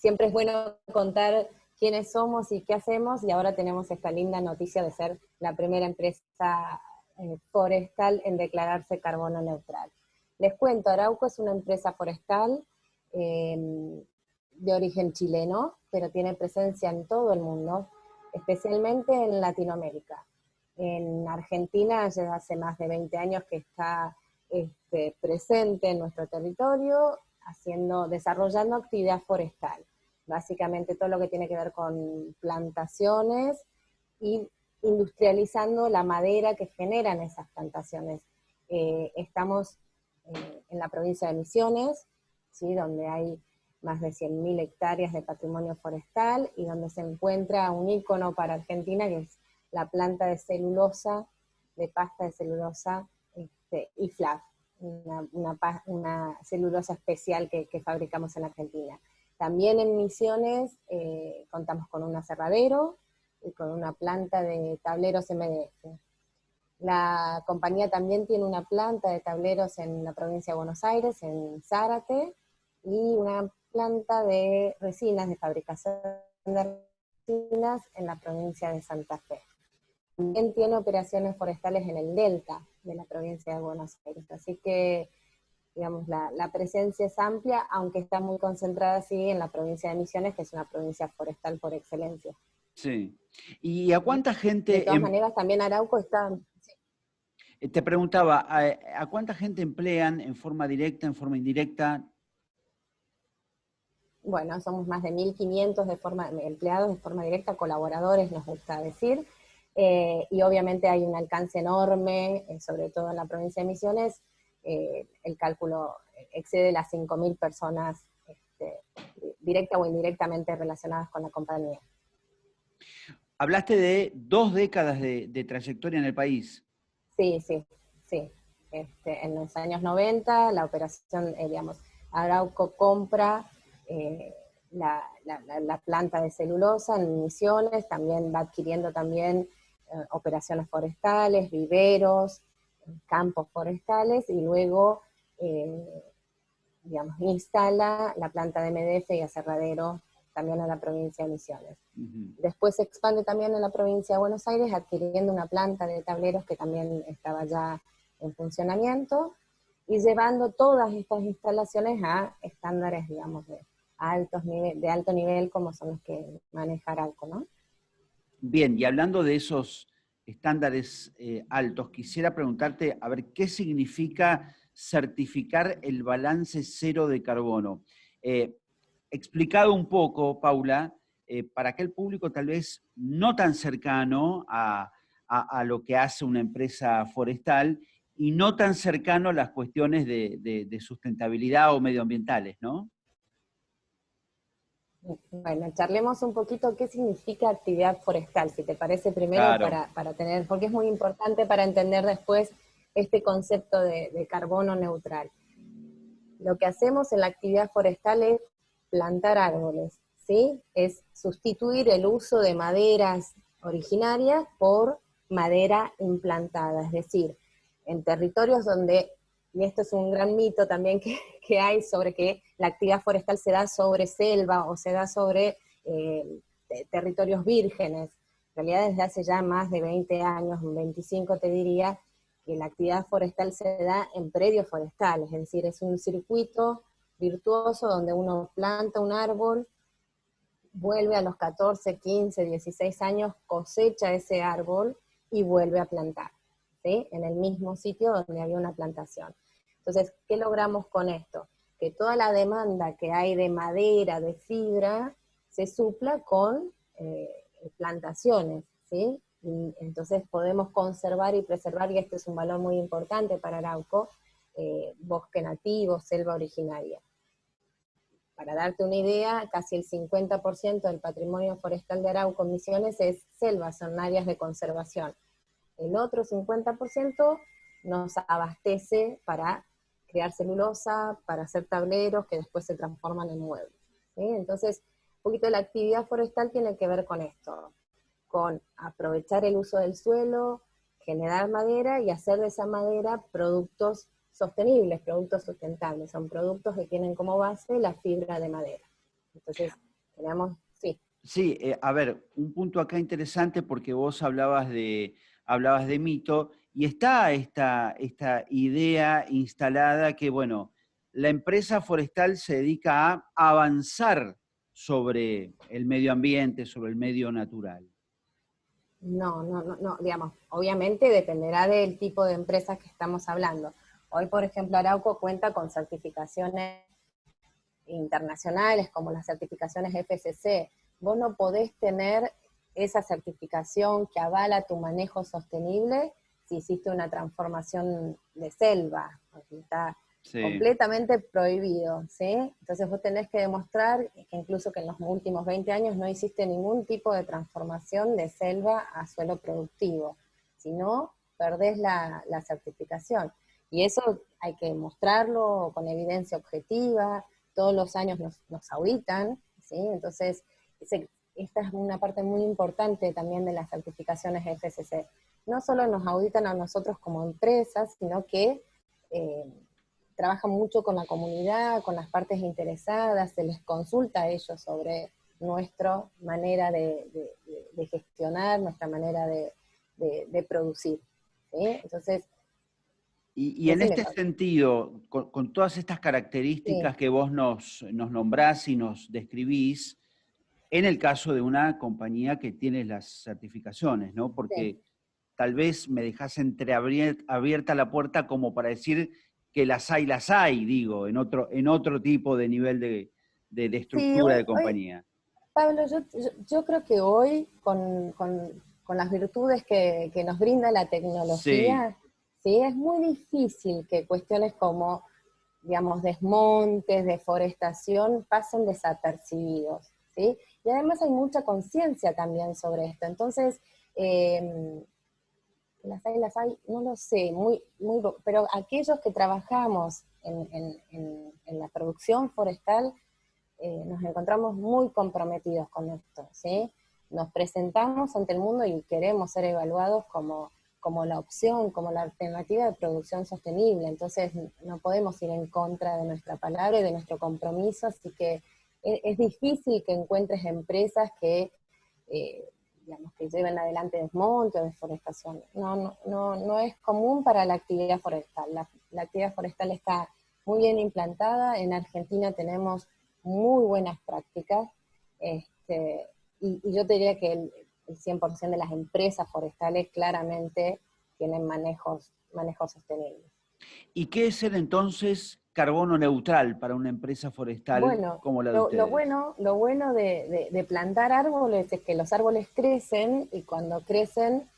siempre es bueno contar quiénes somos y qué hacemos, y ahora tenemos esta linda noticia de ser la primera empresa forestal en declararse carbono neutral. Les cuento, Arauco es una empresa forestal de origen chileno, pero tiene presencia en todo el mundo, especialmente en Latinoamérica. En Argentina ya hace más de 20 años que está presente en nuestro territorio, desarrollando actividad forestal. Básicamente todo lo que tiene que ver con plantaciones y industrializando la madera que generan esas plantaciones. Estamos en la provincia de Misiones, ¿sí?, donde hay más de 100.000 hectáreas de patrimonio forestal, y donde se encuentra un ícono para Argentina, que es la planta de celulosa, de pasta de celulosa, IFLAF, una celulosa especial que fabricamos en Argentina. También en Misiones contamos con un aserradero y con una planta de tableros MDF. La compañía también tiene una planta de tableros en la provincia de Buenos Aires, en Zárate, y una planta de resinas, de fabricación de resinas, en la provincia de Santa Fe. También tiene operaciones forestales en el delta de la provincia de Buenos Aires, así que, digamos, la presencia es amplia, aunque está muy concentrada, sí, en la provincia de Misiones, que es una provincia forestal por excelencia. Sí. ¿Y a cuánta gente? De todas maneras, también Arauco está... Te preguntaba, ¿a cuánta gente emplean en forma directa, en forma indirecta? Bueno, somos más de 1.500 empleados de forma directa, colaboradores, nos gusta decir, y obviamente hay un alcance enorme, sobre todo en la provincia de Misiones. El cálculo excede las 5.000 personas directa o indirectamente relacionadas con la compañía. Hablaste de 2 décadas de trayectoria en el país. Sí. En los años 90, la operación, digamos, Arauco compra la planta de celulosa en Misiones, también va adquiriendo también operaciones forestales, viveros, campos forestales, y luego, digamos, instala la planta de MDF y aserradero también en la provincia de Misiones. Después se expande también en la provincia de Buenos Aires, adquiriendo una planta de tableros que también estaba ya en funcionamiento, y llevando todas estas instalaciones a estándares, digamos, de alto nivel, como son los que maneja Arauco, ¿no? Bien, y hablando de esos estándares altos, quisiera preguntarte, a ver, ¿qué significa certificar el balance cero de carbono? Explicado un poco, Paula, para aquel público tal vez no tan cercano a lo que hace una empresa forestal y no tan cercano a las cuestiones de sustentabilidad o medioambientales, ¿no? Bueno, charlemos un poquito qué significa actividad forestal, si te parece, primero, Claro. para tener, porque es muy importante para entender después este concepto de carbono neutral. Lo que hacemos en la actividad forestal es plantar árboles, ¿sí? Es sustituir el uso de maderas originarias por madera implantada, es decir, en territorios donde, y esto es un gran mito también que hay sobre que la actividad forestal se da sobre selva o se da sobre territorios vírgenes. En realidad desde hace ya más de 20 años, 25 te diría, que la actividad forestal se da en predios forestales, es decir, es un circuito virtuoso donde uno planta un árbol, vuelve a los 14, 15, 16 años, cosecha ese árbol y vuelve a plantar, ¿sí?, en el mismo sitio donde había una plantación. Entonces, ¿qué logramos con esto? Que toda la demanda que hay de madera, de fibra, se supla con plantaciones, ¿sí? Y entonces podemos conservar y preservar, y este es un valor muy importante para Arauco, bosque nativo, selva originaria. Para darte una idea, casi el 50% del patrimonio forestal de Arauco en Misiones es selva, son áreas de conservación. El otro 50% nos abastece para crear celulosa, para hacer tableros que después se transforman en muebles, ¿sí? Entonces, un poquito de la actividad forestal tiene que ver con esto, con aprovechar el uso del suelo, generar madera y hacer de esa madera productos sostenibles, productos sustentables. Son productos que tienen como base la fibra de madera. Entonces, Sí. Sí, a ver, un punto acá interesante porque vos hablabas de mito y está esta idea instalada que, bueno, la empresa forestal se dedica a avanzar sobre el medio ambiente, sobre el medio natural. No, digamos, obviamente dependerá del tipo de empresas que estamos hablando. Hoy, por ejemplo, Arauco cuenta con certificaciones internacionales como las certificaciones FSC. Vos no podés tener esa certificación que avala tu manejo sostenible si hiciste una transformación de selva, porque está Sí, completamente prohibido, ¿sí? Entonces vos tenés que demostrar que incluso que en los últimos 20 años no hiciste ningún tipo de transformación de selva a suelo productivo, si no, perdés la certificación. Y eso hay que mostrarlo con evidencia objetiva, todos los años nos auditan, ¿sí? Entonces, esta es una parte muy importante también de las certificaciones FSC. No solo nos auditan a nosotros como empresas, sino que eh, trabajan mucho con la comunidad, con las partes interesadas, se les consulta a ellos sobre nuestra manera de gestionar, nuestra manera de producir, ¿sí? Entonces, y en decime, este Pablo. sentido, con todas estas Sí, características que vos nos nombrás y nos describís, en el caso de una compañía que tiene las certificaciones, ¿no? sí. Porque tal vez me dejás abierta la puerta como para decir que las hay, digo, en otro tipo de nivel de Sí, estructura de compañía. Pablo, yo creo que hoy, con las virtudes que nos brinda la Sí, tecnología, ¿sí? Es muy difícil que cuestiones como, digamos, desmontes, deforestación, pasen desapercibidos, ¿sí? Y además hay mucha conciencia también sobre esto. Entonces, eh, las hay, no lo sé, pero aquellos que trabajamos en la producción forestal, nos encontramos muy comprometidos con esto, ¿sí? Nos presentamos ante el mundo y queremos ser evaluados como la opción, como la alternativa de producción sostenible, entonces no podemos ir en contra de nuestra palabra y de nuestro compromiso, así que es difícil que encuentres empresas que, eh, digamos, que lleven adelante desmonte o deforestación. No es común para la actividad forestal. La actividad forestal está muy bien implantada. En Argentina tenemos muy buenas prácticas, y yo te diría que el 100% de las empresas forestales claramente tienen manejos sostenibles. ¿y qué es ser entonces carbono neutral para una empresa forestal Bueno, como la de ustedes? lo bueno de plantar árboles es que los árboles crecen y cuando crecen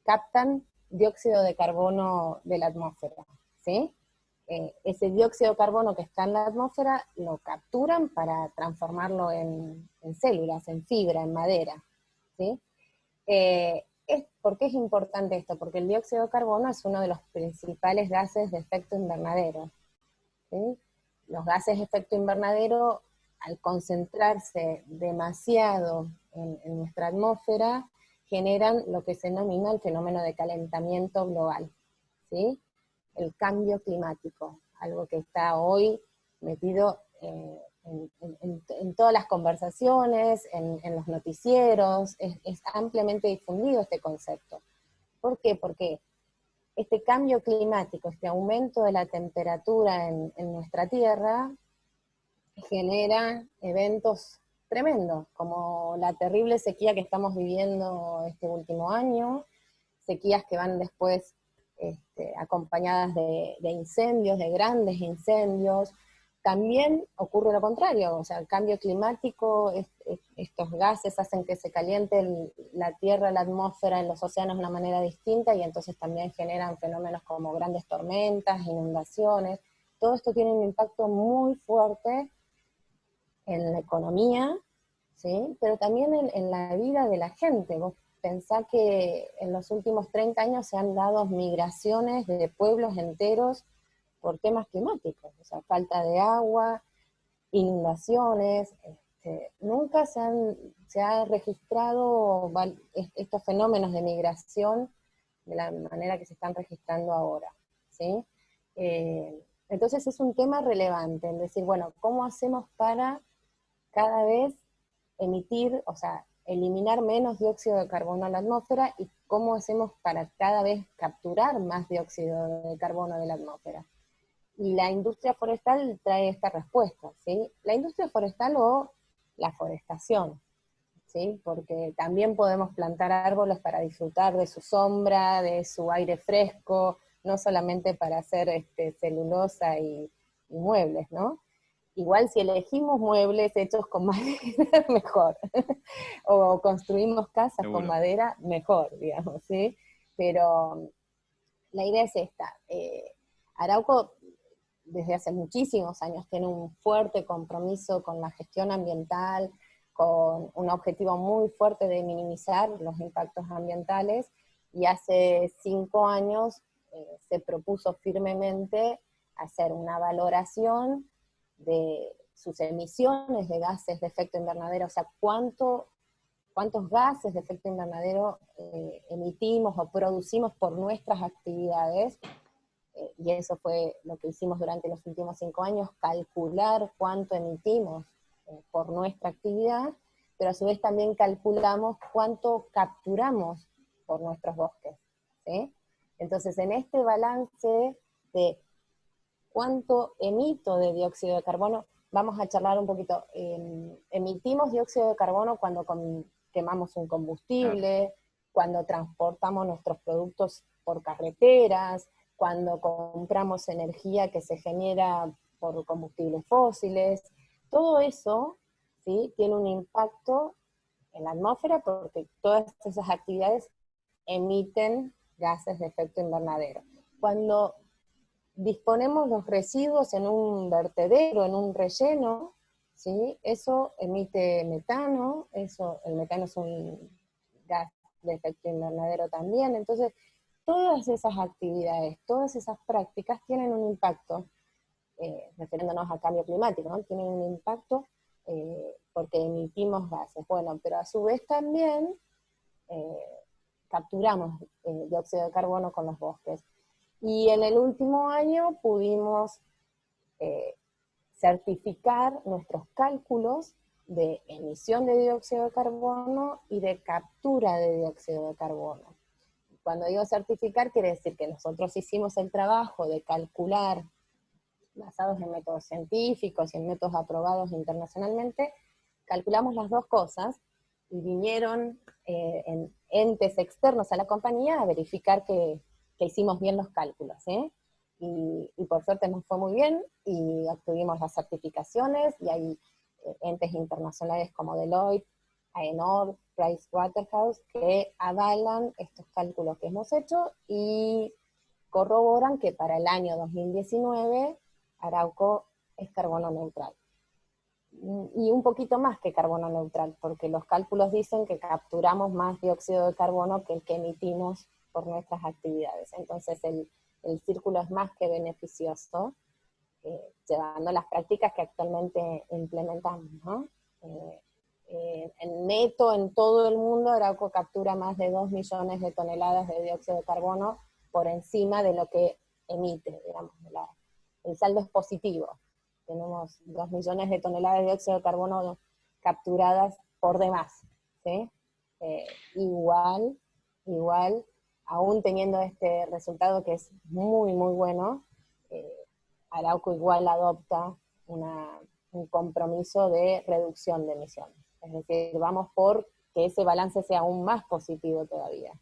captan dióxido de carbono de la atmósfera, ¿sí? Ese dióxido de carbono que está en la atmósfera lo capturan para transformarlo en células, en fibra, en madera, ¿sí? ¿Por qué es importante esto? Porque el dióxido de carbono es uno de los principales gases de efecto invernadero, ¿sí? Los gases de efecto invernadero, al concentrarse demasiado en nuestra atmósfera, generan lo que se denomina el fenómeno de calentamiento global, ¿sí? El cambio climático, algo que está hoy metido en todas las conversaciones, en los noticieros, es ampliamente difundido este concepto. ¿Por qué? Porque este cambio climático, este aumento de la temperatura en nuestra Tierra, genera eventos tremendos, como la terrible sequía que estamos viviendo este último año, sequías que van después acompañadas de incendios, de grandes incendios. También ocurre lo contrario, o sea, el cambio climático, estos gases hacen que se caliente la tierra, la atmósfera, en los océanos de una manera distinta y entonces también generan fenómenos como grandes tormentas, inundaciones. Todo esto tiene un impacto muy fuerte en la economía, ¿sí? Pero también en la vida de la gente. Vos pensá que en los últimos 30 años se han dado migraciones de pueblos enteros por temas climáticos, o sea, falta de agua, inundaciones, nunca se ha registrado estos fenómenos de migración de la manera que se están registrando ahora, ¿sí? Entonces es un tema relevante, en decir, bueno, ¿cómo hacemos para cada vez emitir, o sea, eliminar menos dióxido de carbono a la atmósfera y cómo hacemos para cada vez capturar más dióxido de carbono de la atmósfera. Y la industria forestal trae esta respuesta, ¿sí? La industria forestal o la forestación, ¿sí? Porque también podemos plantar árboles para disfrutar de su sombra, de su aire fresco, no solamente para hacer celulosa y muebles, ¿no? Igual si elegimos muebles hechos con madera, mejor. O construimos casas con Seguro. madera, mejor, digamos, ¿sí? Pero la idea es esta. Arauco desde hace muchísimos años tiene un fuerte compromiso con la gestión ambiental, con un objetivo muy fuerte de minimizar los impactos ambientales, y hace 5 años se propuso firmemente hacer una valoración de sus emisiones de gases de efecto invernadero, o sea, cuántos gases de efecto invernadero emitimos o producimos por nuestras actividades, y eso fue lo que hicimos durante los últimos 5 años, calcular cuánto emitimos por nuestra actividad, pero a su vez también calculamos cuánto capturamos por nuestros bosques, ¿sí? Entonces, en este balance de cuánto emito de dióxido de carbono, vamos a charlar un poquito. Emitimos dióxido de carbono cuando quemamos un combustible, cuando transportamos nuestros productos por carreteras, cuando compramos energía que se genera por combustibles fósiles. Todo eso, ¿sí?, tiene un impacto en la atmósfera porque todas esas actividades emiten gases de efecto invernadero. Cuando disponemos los residuos en un vertedero, en un relleno, ¿sí?, eso emite metano, el metano es un gas de efecto invernadero también. Entonces, todas esas actividades, todas esas prácticas tienen un impacto, refiriéndonos al cambio climático, ¿no? Tienen un impacto porque emitimos gases. Bueno, pero a su vez también capturamos dióxido de carbono con los bosques. Y en el último año pudimos certificar nuestros cálculos de emisión de dióxido de carbono y de captura de dióxido de carbono. Cuando digo certificar, quiere decir que nosotros hicimos el trabajo de calcular, basados en métodos científicos y en métodos aprobados internacionalmente, calculamos las dos cosas, y vinieron en entes externos a la compañía a verificar que hicimos bien los cálculos, ¿eh? Y por suerte nos fue muy bien, y obtuvimos las certificaciones, y hay entes internacionales como Deloitte, AENOR, Pricewaterhouse, que avalan estos cálculos que hemos hecho, y corroboran que para el año 2019 Arauco es carbono neutral. Y un poquito más que carbono neutral, porque los cálculos dicen que capturamos más dióxido de carbono que el que emitimos por nuestras actividades. Entonces el círculo es más que beneficioso, llevando las prácticas que actualmente implementamos, ¿no? En neto, en todo el mundo, Arauco captura más de 2 millones de toneladas de dióxido de carbono por encima de lo que emite, digamos. El saldo es positivo. Tenemos 2 millones de toneladas de dióxido de carbono capturadas por demás, ¿sí? Igual, aún teniendo este resultado que es muy, muy bueno, Arauco igual adopta un compromiso de reducción de emisiones. Es decir, vamos por que ese balance sea aún más positivo todavía.